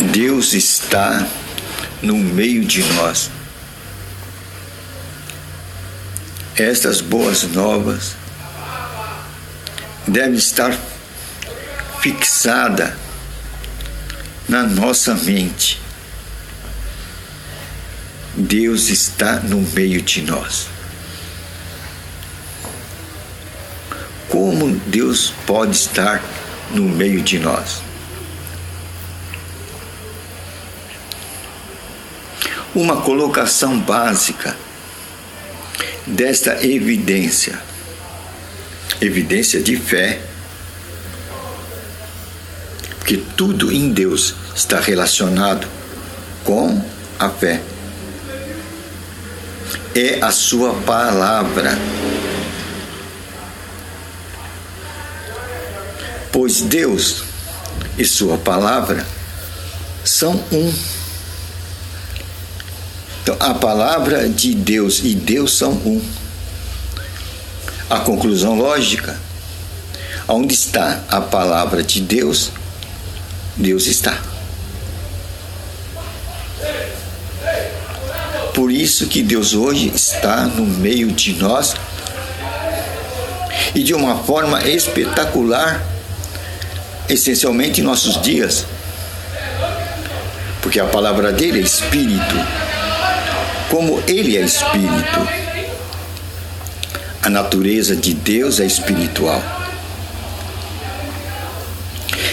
Deus está no meio de nós. Estas boas novas devem estar fixadas na nossa mente. Deus está no meio de nós. Como Deus pode estar no meio de nós? Uma colocação básica desta evidência de fé, porque tudo em Deus está relacionado com a fé, é a sua palavra. Pois Deus e sua palavra são um. Então, a palavra de Deus e Deus são um. A conclusão lógica: onde está a palavra de Deus, Deus está. Por isso que Deus hoje está no meio de nós e de uma forma espetacular, essencialmente em nossos dias, porque a palavra dele é Espírito. Como ele é Espírito, a natureza de Deus é espiritual.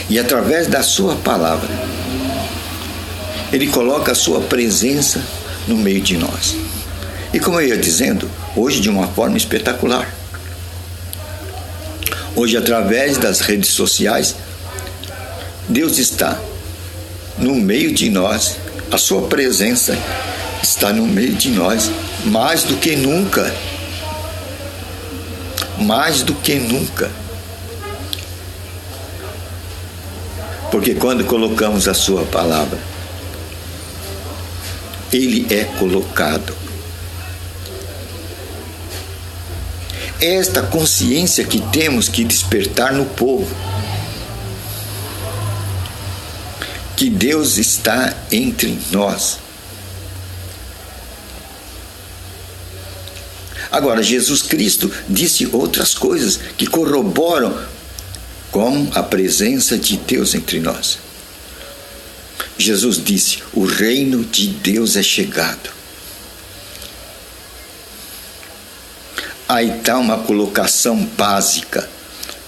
E através da sua palavra, ele coloca a sua presença no meio de nós. E como eu ia dizendo, hoje de uma forma espetacular. Hoje, através das redes sociais, Deus está no meio de nós, a sua presença está no meio de nós, mais do que nunca. Mais do que nunca. Porque quando colocamos a sua palavra, ele é colocado. Esta consciência que temos que despertar no povo, que Deus está entre nós. Agora, Jesus Cristo disse outras coisas que corroboram com a presença de Deus entre nós. Jesus disse: o reino de Deus é chegado. Aí está uma colocação básica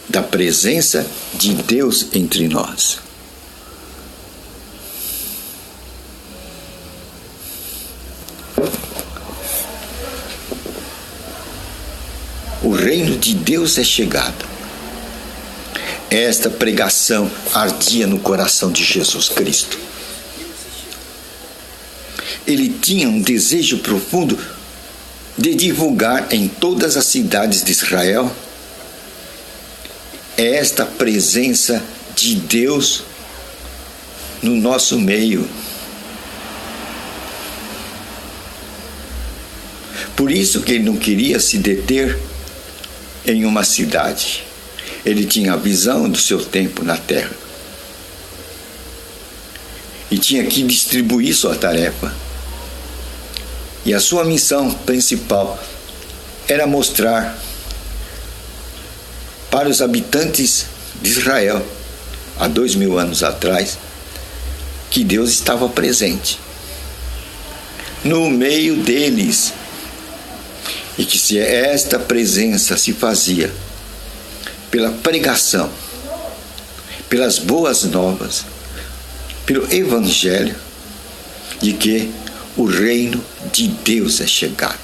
da presença de Deus entre nós. O reino de Deus é chegado. Esta pregação ardia no coração de Jesus Cristo. Ele tinha um desejo profundo de divulgar em todas as cidades de Israel esta presença de Deus no nosso meio. Por isso que ele não queria se deter em uma cidade. Ele tinha a visão do seu tempo na terra e tinha que distribuir sua tarefa. E a sua missão principal era mostrar para os habitantes de Israel, há 2000 anos atrás, que Deus estava presente no meio deles. E que se esta presença se fazia pela pregação, pelas boas novas, pelo Evangelho, de que o reino de Deus é chegado.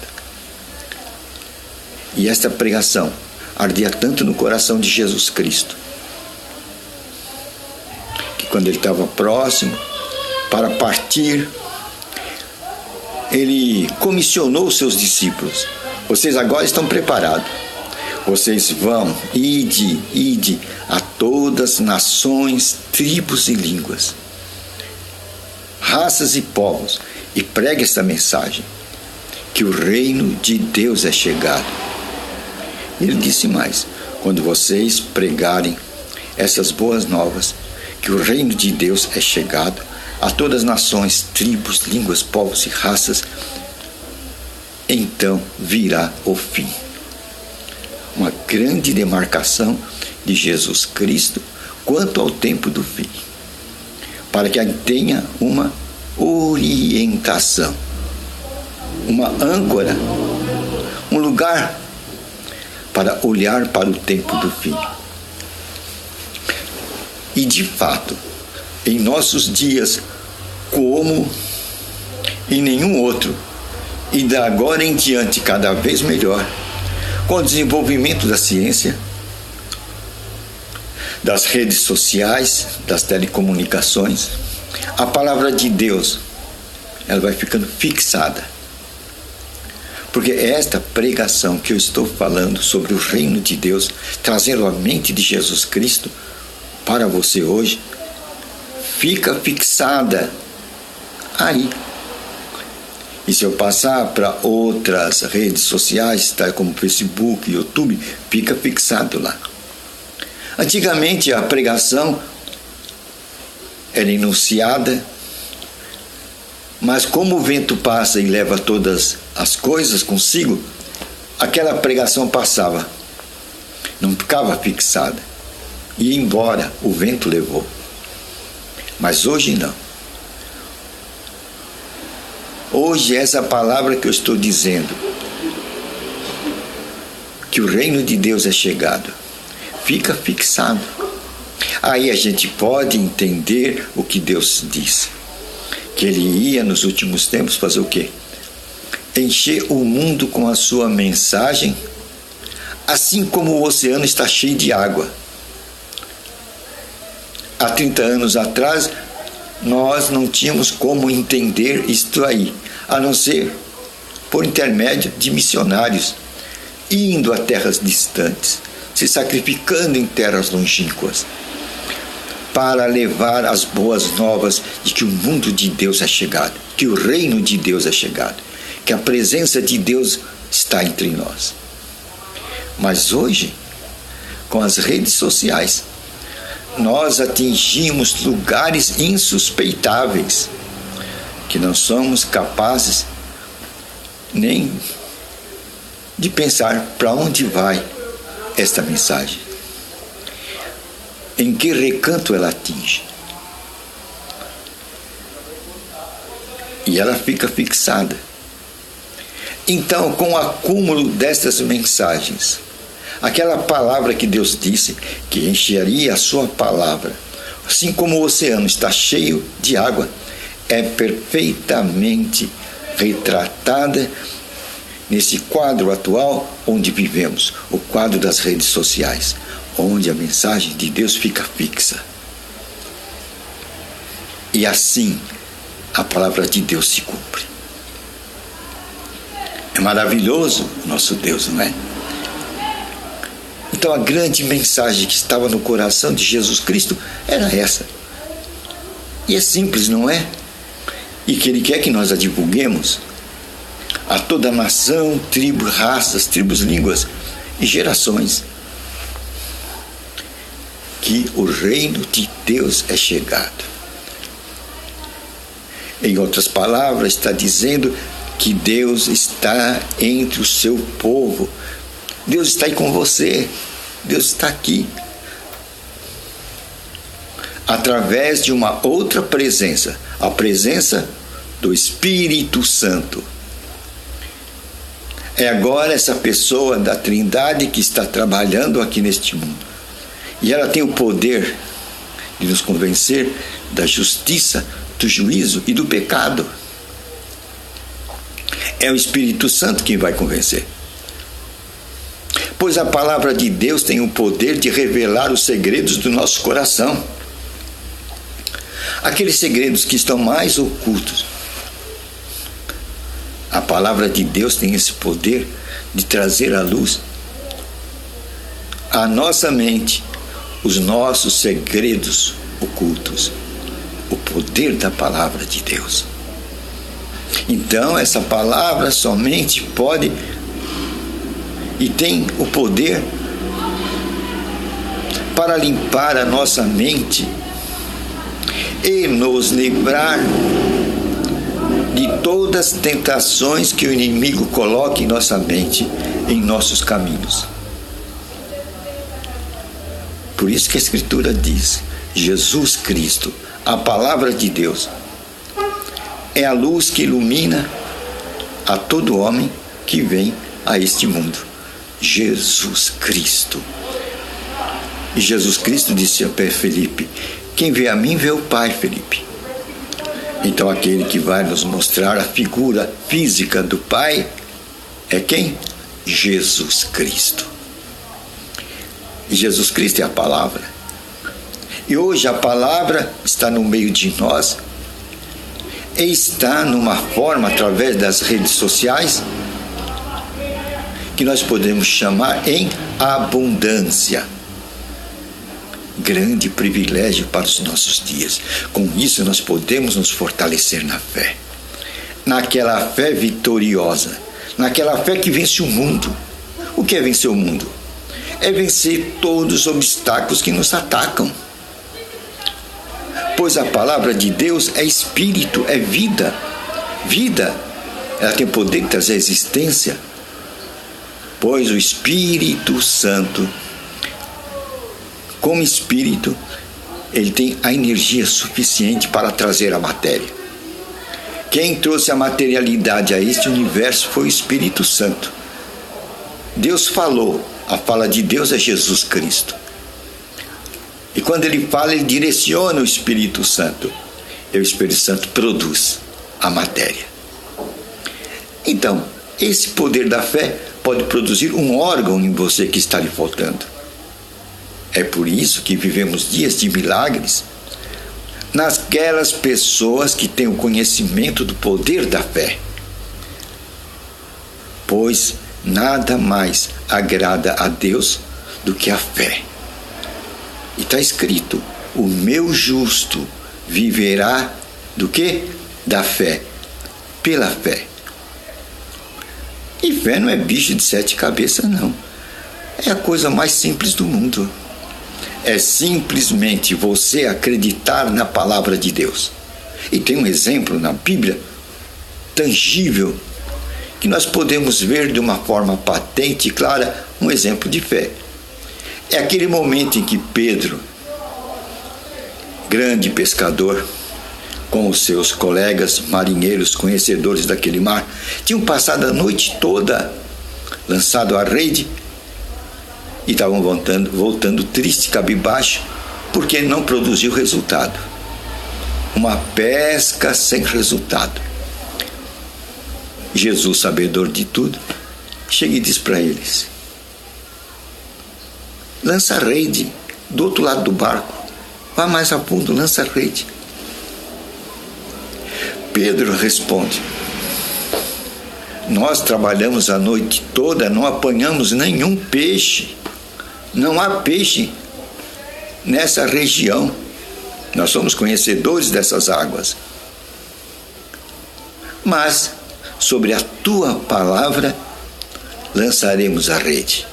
E esta pregação ardia tanto no coração de Jesus Cristo, que quando ele estava próximo para partir, ele comissionou os seus discípulos: vocês agora estão preparados. Vocês vão, ide a todas as nações, tribos e línguas, raças e povos, e pregue esta mensagem, que o reino de Deus é chegado. Ele disse mais: quando vocês pregarem essas boas novas, que o reino de Deus é chegado, a todas as nações, tribos, línguas, povos e raças, então virá o fim. Uma grande demarcação de Jesus Cristo quanto ao tempo do fim, para que tenha uma orientação, uma âncora, um lugar para olhar para o tempo do fim. E de fato, em nossos dias, como em nenhum outro, e da agora em diante cada vez melhor, com o desenvolvimento da ciência, das redes sociais, das telecomunicações, a palavra de Deus, ela vai ficando fixada. Porque esta pregação que eu estou falando sobre o reino de Deus, trazendo a mente de Jesus Cristo para você hoje, fica fixada aí. E se eu passar para outras redes sociais, tá, como Facebook, YouTube, fica fixado lá. Antigamente a pregação era enunciada, mas como o vento passa e leva todas as coisas consigo, aquela pregação passava, não ficava fixada, ia embora, o vento levou. Mas hoje não. Hoje essa palavra que eu estou dizendo, que o reino de Deus é chegado, fica fixado. Aí a gente pode entender o que Deus disse, que Ele ia nos últimos tempos fazer o quê? Encher o mundo com a sua mensagem, assim como o oceano está cheio de água. Há 30 anos atrás, nós não tínhamos como entender isto aí, a não ser por intermédio de missionários, indo a terras distantes, se sacrificando em terras longínquas, para levar as boas novas de que o mundo de Deus é chegado, que o reino de Deus é chegado, que a presença de Deus está entre nós. Mas hoje, com as redes sociais, nós atingimos lugares insuspeitáveis, que não somos capazes nem de pensar para onde vai esta mensagem, em que recanto ela atinge. E ela fica fixada. Então, com o acúmulo destas mensagens, aquela palavra que Deus disse que encheria a sua palavra, assim como o oceano está cheio de água, é perfeitamente retratada nesse quadro atual onde vivemos, o quadro das redes sociais, onde a mensagem de Deus fica fixa. E assim a palavra de Deus se cumpre. É maravilhoso o nosso Deus, não é? Então a grande mensagem que estava no coração de Jesus Cristo era essa. E é simples, não é? E que Ele quer que nós a divulguemos a toda nação, tribo, raças, tribos, línguas e gerações. Que o reino de Deus é chegado. Em outras palavras, está dizendo que Deus está entre o seu povo. Deus está aí com você. Deus está aqui. Através de uma outra presença, a presença do Espírito Santo. É agora essa pessoa da Trindade que está trabalhando aqui neste mundo. E ela tem o poder de nos convencer da justiça, do juízo e do pecado. É o Espírito Santo quem vai convencer. Pois a palavra de Deus tem o poder de revelar os segredos do nosso coração. Aqueles segredos que estão mais ocultos. A palavra de Deus tem esse poder de trazer à luz à nossa mente os nossos segredos ocultos. O poder da palavra de Deus. Então, essa palavra somente pode e tem o poder para limpar a nossa mente e nos livrar de todas as tentações que o inimigo coloca em nossa mente, em nossos caminhos. Por isso que a Escritura diz: Jesus Cristo, a palavra de Deus, é a luz que ilumina a todo homem que vem a este mundo. Jesus Cristo. E Jesus Cristo disse a Felipe: quem vê a mim vê o Pai, Felipe. Então aquele que vai nos mostrar a figura física do Pai é quem? Jesus Cristo. E Jesus Cristo é a palavra. E hoje a palavra está no meio de nós e está numa forma, através das redes sociais, que nós podemos chamar em abundância. Grande privilégio para os nossos dias. Com isso nós podemos nos fortalecer na fé. Naquela fé vitoriosa. Naquela fé que vence o mundo. O que é vencer o mundo? É vencer todos os obstáculos que nos atacam. Pois a palavra de Deus é espírito, é vida. Vida, ela tem poder de trazer existência. Pois o Espírito Santo, como espírito, ele tem a energia suficiente para trazer a matéria. Quem trouxe a materialidade a este universo foi o Espírito Santo. Deus falou, a fala de Deus é Jesus Cristo. E quando ele fala, ele direciona o Espírito Santo. E o Espírito Santo produz a matéria. Então, esse poder da fé pode produzir um órgão em você que está lhe faltando. É por isso que vivemos dias de milagres naquelas pessoas que têm o conhecimento do poder da fé. Pois nada mais agrada a Deus do que a fé. E está escrito: o meu justo viverá do quê? Da fé. Pela fé. E fé não é bicho de 7 cabeças, não. É a coisa mais simples do mundo. É simplesmente você acreditar na palavra de Deus. E tem um exemplo na Bíblia, tangível, que nós podemos ver de uma forma patente e clara, um exemplo de fé. É aquele momento em que Pedro, grande pescador, com os seus colegas marinheiros conhecedores daquele mar, tinham passado a noite toda lançado a rede e estavam voltando triste, cabisbaixo, porque não produziu resultado. Uma pesca sem resultado. Jesus, sabedor de tudo, chega e diz para eles: lança a rede do outro lado do barco, vá mais a fundo, lança a rede. Pedro responde: nós trabalhamos a noite toda, não apanhamos nenhum peixe. Não há peixe nessa região. Nós somos conhecedores dessas águas. Mas, sobre a tua palavra, lançaremos a rede.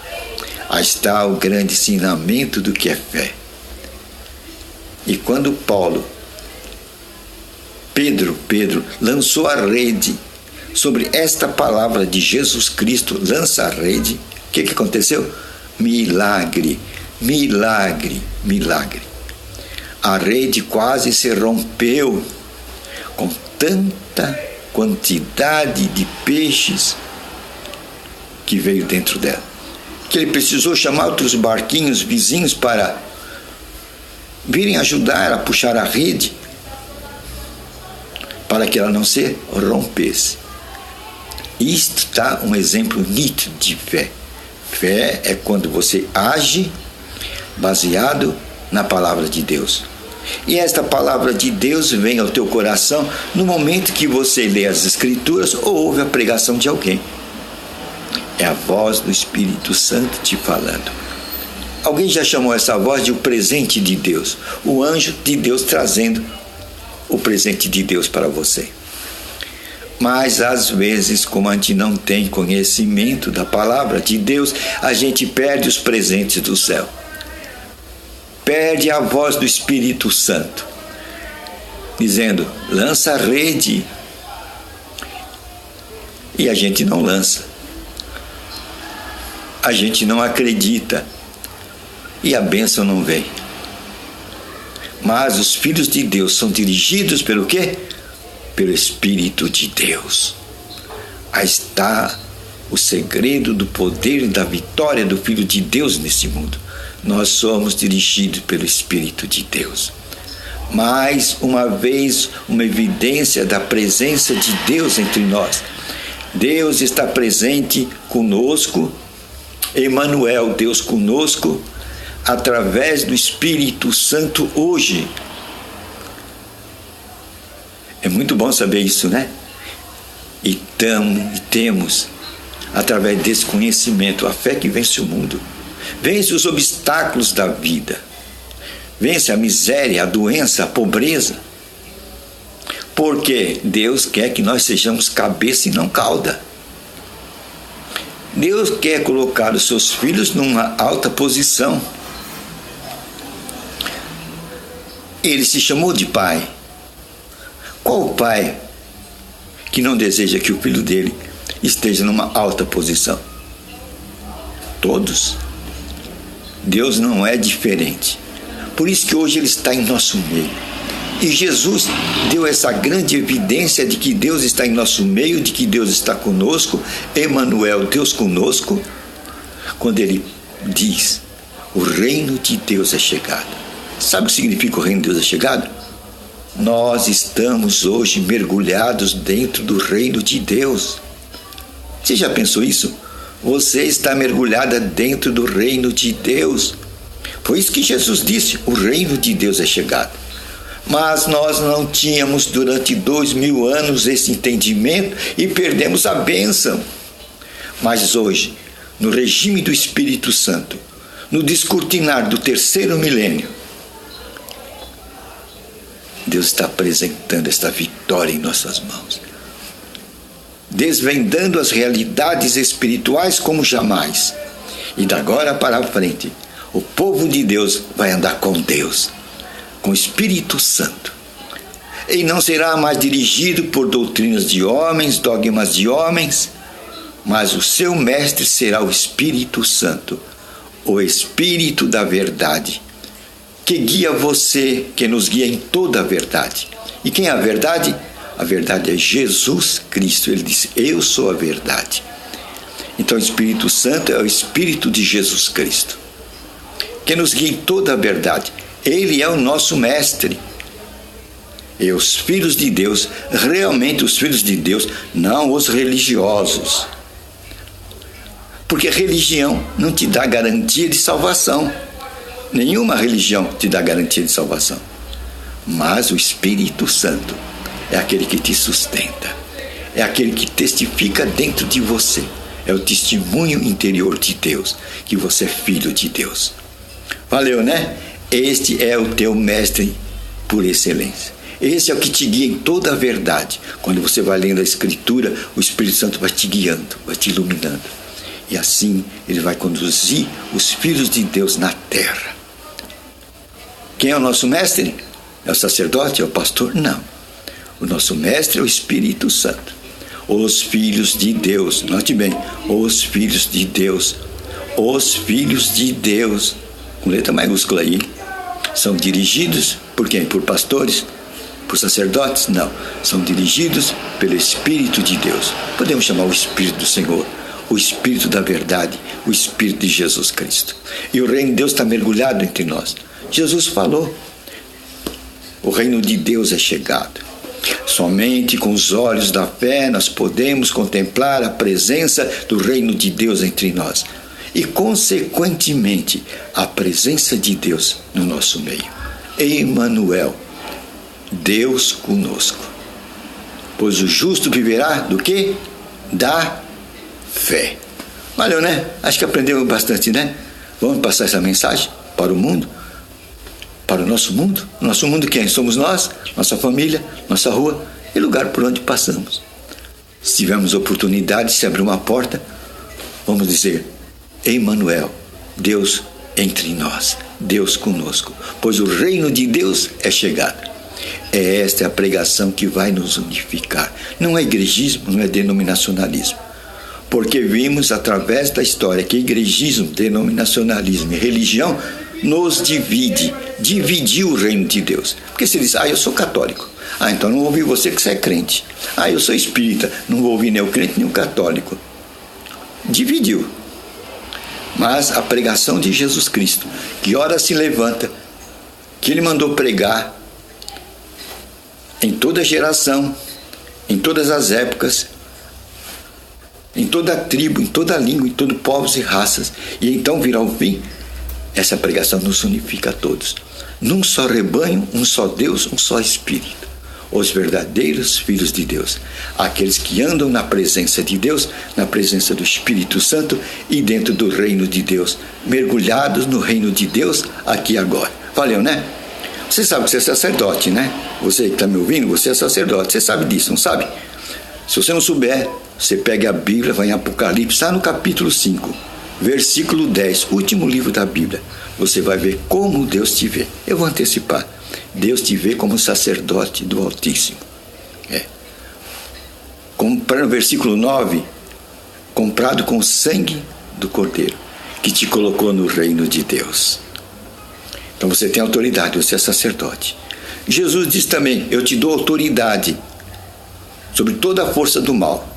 Aí está o grande ensinamento do que é fé. E quando Pedro lançou a rede sobre esta palavra de Jesus Cristo, lança a rede, o que aconteceu? Milagre, milagre, milagre. A rede quase se rompeu com tanta quantidade de peixes que veio dentro dela, que ele precisou chamar outros barquinhos vizinhos para virem ajudar a puxar a rede, para que ela não se rompesse. Isto está um exemplo nítido de fé. Fé é quando você age baseado na palavra de Deus. E esta palavra de Deus vem ao teu coração no momento que você lê as Escrituras ou ouve a pregação de alguém. É a voz do Espírito Santo te falando. Alguém já chamou essa voz de o presente de Deus, o anjo de Deus trazendo o presente de Deus para você. Mas às vezes, como a gente não tem conhecimento da palavra de Deus, a gente perde os presentes do céu. Perde a voz do Espírito Santo. dizendo: lança a rede. E a gente não lança. A gente não acredita. E a bênção não vem. Mas os filhos de Deus são dirigidos pelo quê? Pelo Espírito de Deus. Aí está o segredo do poder e da vitória do Filho de Deus nesse mundo. Nós somos dirigidos pelo Espírito de Deus. Mais uma vez, uma evidência da presença de Deus entre nós. Deus está presente conosco, Emmanuel, Deus conosco, através do Espírito Santo hoje. É muito bom saber isso, né? E temos, através desse conhecimento, a fé que vence o mundo, vence os obstáculos da vida, vence a miséria, a doença, a pobreza, porque Deus quer que nós sejamos cabeça e não cauda. Deus quer colocar os seus filhos numa alta posição. Ele se chamou de pai. Qual o pai que não deseja que o filho dele esteja numa alta posição? Todos. Deus não é diferente. Por isso que hoje ele está em nosso meio. E Jesus deu essa grande evidência de que Deus está em nosso meio, de que Deus está conosco, Emmanuel, Deus conosco, quando ele diz: o reino de Deus é chegado. Sabe o que significa o reino de Deus é chegado? Nós estamos hoje mergulhados dentro do reino de Deus. Você já pensou isso? Você está mergulhada dentro do reino de Deus. Foi isso que Jesus disse: o reino de Deus é chegado. Mas nós não tínhamos durante 2000 anos esse entendimento e perdemos a bênção. Mas hoje, no regime do Espírito Santo, no descortinar do 3º milênio, Deus está apresentando esta vitória em nossas mãos, desvendando as realidades espirituais como jamais. E da agora para frente, o povo de Deus vai andar com Deus, com o Espírito Santo. E não será mais dirigido por doutrinas de homens, dogmas de homens, mas o seu mestre será o Espírito Santo, o Espírito da verdade, que guia você, que nos guia em toda a verdade. E quem é a verdade? A verdade é Jesus Cristo. Ele disse: eu sou a verdade. Então o Espírito Santo é o Espírito de Jesus Cristo, que nos guia em toda a verdade. Ele é o nosso mestre. E os filhos de Deus, realmente os filhos de Deus, não os religiosos. Porque religião não te dá garantia de salvação. Nenhuma religião te dá garantia de salvação. Mas o Espírito Santo é aquele que te sustenta. É aquele que testifica dentro de você. É o testemunho interior de Deus, que você é filho de Deus. Valeu, né? Este é o teu mestre por excelência. Esse é o que te guia em toda a verdade. Quando você vai lendo a Escritura, o Espírito Santo vai te guiando, vai te iluminando. E assim ele vai conduzir os filhos de Deus na terra. Quem é o nosso mestre? É o sacerdote? É o pastor? Não. O nosso mestre é o Espírito Santo. Os filhos de Deus, note bem, os filhos de Deus, os filhos de Deus, com letra maiúscula aí, são dirigidos por quem? Por pastores? Por sacerdotes? Não. São dirigidos pelo Espírito de Deus. Podemos chamar o Espírito do Senhor, o Espírito da verdade, o Espírito de Jesus Cristo. E o reino de Deus está mergulhado entre nós. Jesus falou: o reino de Deus é chegado. Somente com os olhos da fé nós podemos contemplar a presença do reino de Deus entre nós. E, consequentemente, a presença de Deus no nosso meio. Emmanuel, Deus conosco. Pois o justo viverá do quê? Da fé. Valeu, né? Acho que aprendemos bastante, né? Vamos passar essa mensagem para o mundo, para o nosso mundo. Nosso mundo quem? Somos nós, nossa família, nossa rua e lugar por onde passamos. Se tivermos oportunidade, se abrir uma porta, vamos dizer: Emmanuel, Deus entre nós, Deus conosco, pois o reino de Deus é chegado. Esta é a pregação que vai nos unificar. Não é igregismo, não é denominacionalismo. Porque vimos através da história que igregismo, denominacionalismo e religião nos dividiu o reino de Deus. Porque se diz, eu sou católico, então não vou ouvir você que você é crente. Eu sou espírita, não vou ouvir nem o crente nem o católico. Dividiu. Mas a pregação de Jesus Cristo, que ora se levanta, que Ele mandou pregar em toda geração, em todas as épocas, em toda tribo, em toda língua, em todos povos e raças, e então virá o fim. Essa pregação nos unifica a todos. Num só rebanho, um só Deus, um só Espírito. Os verdadeiros filhos de Deus. Aqueles que andam na presença de Deus, na presença do Espírito Santo e dentro do reino de Deus. Mergulhados no reino de Deus aqui e agora. Valeu, né? Você sabe que você é sacerdote, né? Você que está me ouvindo, você é sacerdote. Você sabe disso, não sabe? Se você não souber, você pega a Bíblia, vai em Apocalipse, está no capítulo 5. Versículo 10, último livro da Bíblia. Você vai ver como Deus te vê. Eu vou antecipar. Deus te vê como sacerdote do Altíssimo. No versículo 9, comprado com o sangue do Cordeiro, que te colocou no reino de Deus. Então você tem autoridade, você é sacerdote. Jesus diz também, eu te dou autoridade sobre toda a força do mal.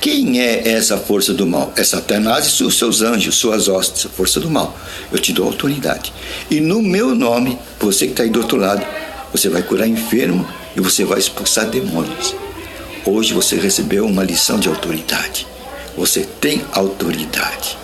Quem é essa força do mal? É Satanás e os seus anjos, suas hostes, a força do mal. Eu te dou autoridade. E no meu nome, você que está aí do outro lado, você vai curar enfermo e você vai expulsar demônios. Hoje você recebeu uma lição de autoridade. Você tem autoridade.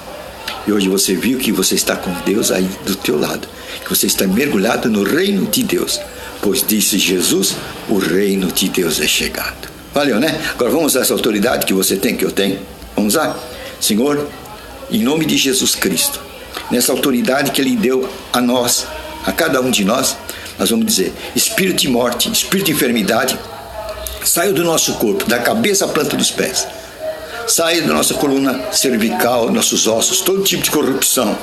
E hoje você viu que você está com Deus aí do teu lado. Que você está mergulhado no reino de Deus. Pois disse Jesus, o reino de Deus é chegado. Valeu, né? Agora vamos usar essa autoridade que você tem, que eu tenho. Vamos usar? Senhor, em nome de Jesus Cristo, nessa autoridade que Ele deu a nós, a cada um de nós, nós vamos dizer, espírito de morte, espírito de enfermidade, saia do nosso corpo, da cabeça à planta dos pés. Saia da nossa coluna cervical, nossos ossos, todo tipo de corrupção,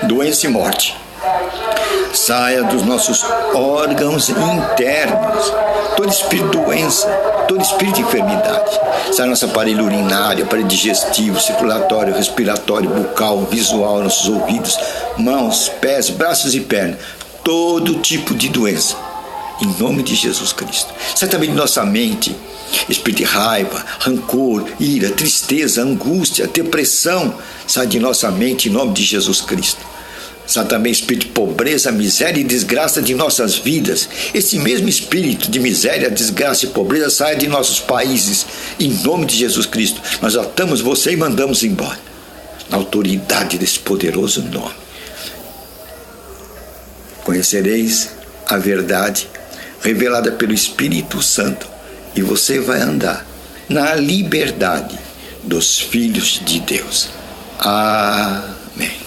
doença e morte. Saia dos nossos órgãos internos, todo espírito de doença, todo espírito de enfermidade. Saia do nosso aparelho urinário, aparelho digestivo, circulatório, respiratório, bucal, visual, nossos ouvidos, mãos, pés, braços e pernas. Todo tipo de doença, em nome de Jesus Cristo. Sai também de nossa mente, espírito de raiva, rancor, ira, tristeza, angústia, depressão. Sai de nossa mente, em nome de Jesus Cristo. Sai também espírito de pobreza, miséria e desgraça de nossas vidas. Esse mesmo espírito de miséria, desgraça e pobreza sai de nossos países. Em nome de Jesus Cristo, nós atamos você e mandamos embora. Na autoridade desse poderoso nome. Conhecereis a verdade revelada pelo Espírito Santo e você vai andar na liberdade dos filhos de Deus. Amém.